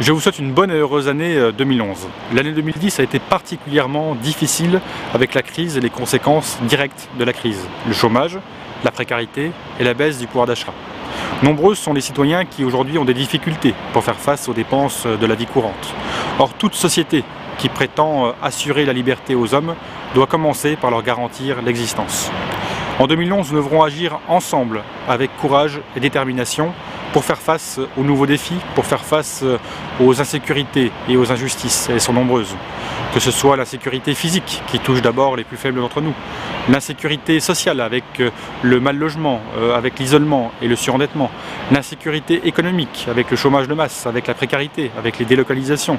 Je vous souhaite une bonne et heureuse année 2011. L'année 2010 a été particulièrement difficile avec la crise et les conséquences directes de la crise. Le chômage, la précarité et la baisse du pouvoir d'achat. Nombreux sont les citoyens qui aujourd'hui ont des difficultés pour faire face aux dépenses de la vie courante. Or, toute société qui prétend assurer la liberté aux hommes doit commencer par leur garantir l'existence. En 2011, nous devrons agir ensemble avec courage et détermination pour faire face aux nouveaux défis, pour faire face aux insécurités et aux injustices. Elles sont nombreuses. Que ce soit l'insécurité physique qui touche d'abord les plus faibles d'entre nous, l'insécurité sociale avec le mal logement, avec l'isolement et le surendettement, l'insécurité économique avec le chômage de masse, avec la précarité, avec les délocalisations,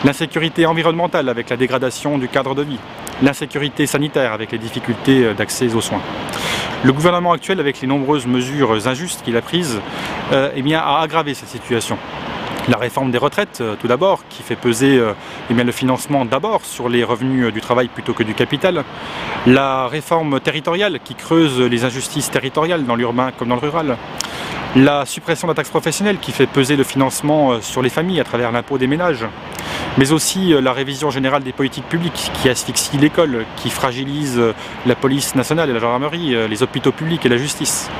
l'insécurité environnementale avec la dégradation du cadre de vie, l'insécurité sanitaire avec les difficultés d'accès aux soins. Le gouvernement actuel, avec les nombreuses mesures injustes qu'il a prises, a aggravé cette situation. La réforme des retraites, tout d'abord, qui fait peser le financement d'abord sur les revenus du travail plutôt que du capital. La réforme territoriale qui creuse les injustices territoriales dans l'urbain comme dans le rural. La suppression de la taxe professionnelle qui fait peser le financement sur les familles à travers l'impôt des ménages. Mais aussi la révision générale des politiques publiques qui asphyxie l'école, qui fragilise la police nationale et la gendarmerie, les hôpitaux publics et la justice.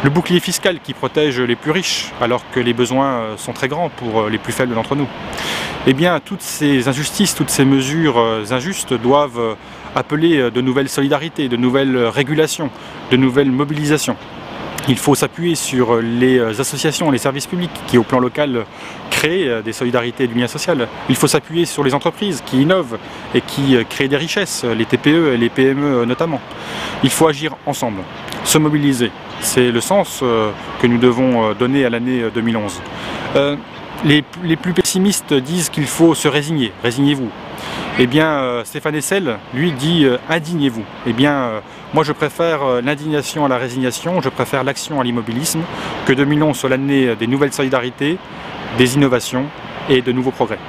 Le bouclier fiscal qui protège les plus riches alors que les besoins sont très grands pour les plus faibles d'entre nous. Eh bien, toutes ces injustices, toutes ces mesures injustes doivent appeler de nouvelles solidarités, de nouvelles régulations, de nouvelles mobilisations. Il faut s'appuyer sur les associations et les services publics qui, au plan local, créent des solidarités et du lien social. Il faut s'appuyer sur les entreprises qui innovent et qui créent des richesses, les TPE et les PME notamment. Il faut agir ensemble, se mobiliser. C'est le sens que nous devons donner à l'année 2011. Les plus pessimistes disent qu'il faut se résigner. Résignez-vous. Eh bien, Stéphane Hessel, lui, dit indignez-vous. Eh bien, moi je préfère l'indignation à la résignation, je préfère l'action à l'immobilisme, que 2011 soit l'année des nouvelles solidarités, des innovations et de nouveaux progrès.